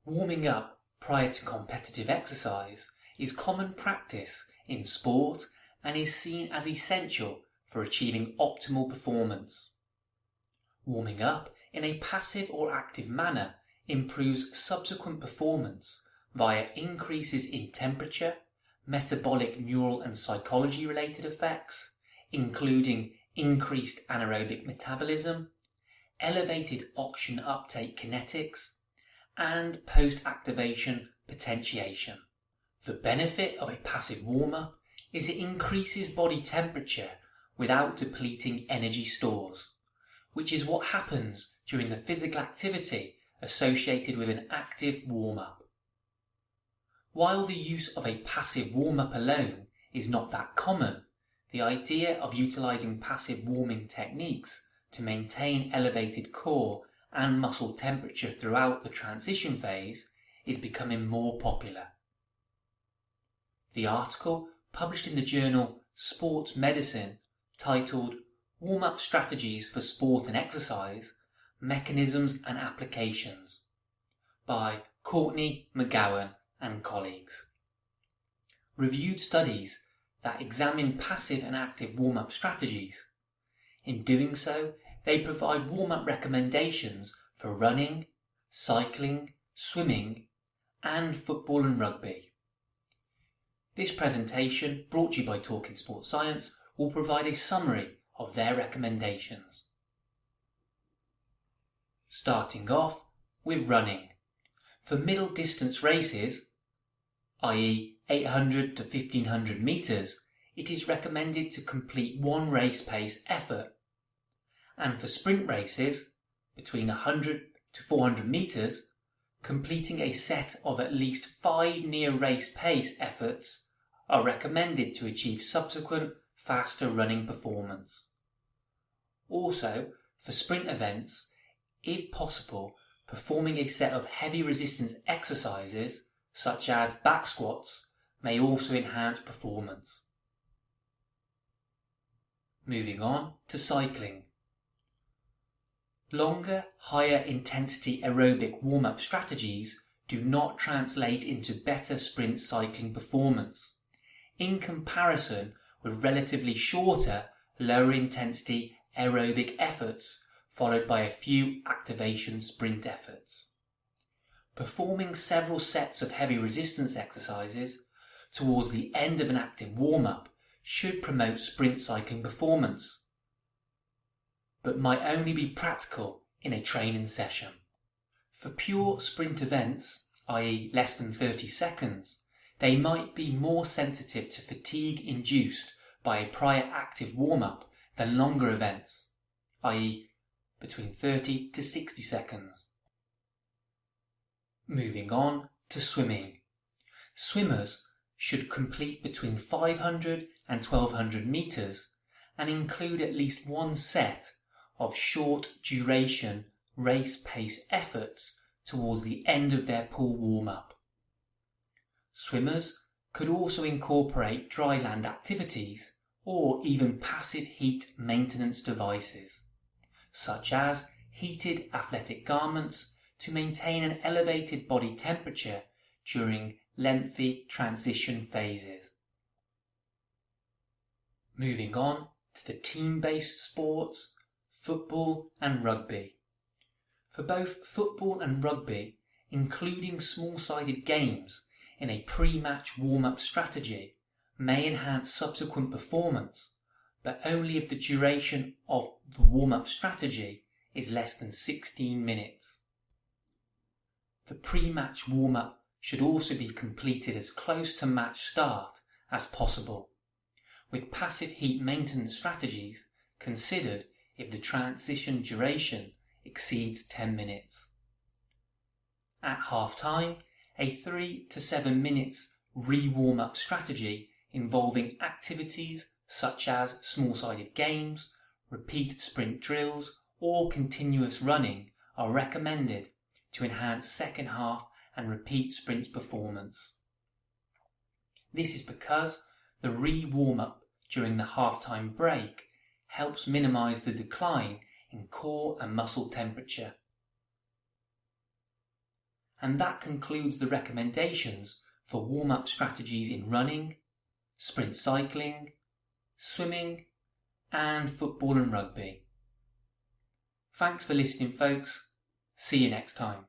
Warming up prior to competitive exercise is common practice in sport and is seen as essential for achieving optimal performance. Warming up in a passive or active manner improves subsequent performance via increases in temperature, metabolic, neural and psychology related effects, including increased anaerobic metabolism, elevated oxygen uptake kinetics, and post-activation potentiation. The benefit of a passive warm-up is it increases body temperature without depleting energy stores, which is what happens during the physical activity associated with an active warm-up. While the use of a passive warm-up alone is not that common, the idea of utilizing passive warming techniques to maintain elevated core and muscle temperature throughout the transition phase is becoming more popular. The article, published in the journal Sports Medicine, titled Warm-Up Strategies for Sport and Exercise, Mechanisms and Applications, by Courtney, Mcgowan and colleagues, reviewed studies that examine passive and active warm-up strategies. In doing so, they provide warm-up recommendations for running, cycling, swimming, and football and rugby. This presentation, brought to you by Talking Sports Science, will provide a summary of their recommendations. Starting off with running. For middle distance races, i.e. 800 to 1500 metres, it is recommended to complete one race pace effort. And for sprint races, between 100 to 400 metres, completing a set of at least 5 near race pace efforts are recommended to achieve subsequent faster running performance. Also, for sprint events, if possible, performing a set of heavy resistance exercises such as back squats may also enhance performance. Moving on to cycling. Longer, higher intensity aerobic warm-up strategies do not translate into better sprint cycling performance, in comparison with relatively shorter, lower intensity aerobic efforts followed by a few activation sprint efforts. Performing several sets of heavy resistance exercises towards the end of an active warm-up should promote sprint cycling performance, but might only be practical in a training session. For pure sprint events, i.e. less than 30 seconds, they might be more sensitive to fatigue induced by a prior active warm-up than longer events, i.e. between 30 to 60 seconds. Moving on to swimming. Swimmers should complete between 500 and 1200 metres and include at least one set of short duration race pace efforts towards the end of their pool warm-up. Swimmers could also incorporate dry land activities or even passive heat maintenance devices, such as heated athletic garments to maintain an elevated body temperature during lengthy transition phases. Moving on to the team-based sports, football and rugby. For both football and rugby, including small-sided games in a pre-match warm-up strategy may enhance subsequent performance, but only if the duration of the warm-up strategy is less than 16 minutes. The pre-match warm-up should also be completed as close to match start as possible, with passive heat maintenance strategies considered if the transition duration exceeds 10 minutes. At half-time, a 3 to 7 minutes re-warm-up strategy involving activities such as small-sided games, repeat sprint drills or continuous running are recommended to enhance second half and repeat sprint performance. This is because the re-warm-up during the half-time break helps minimise the decline in core and muscle temperature. And that concludes the recommendations for warm-up strategies in running, sprint cycling, swimming, and football and rugby. Thanks for listening, folks. See you next time.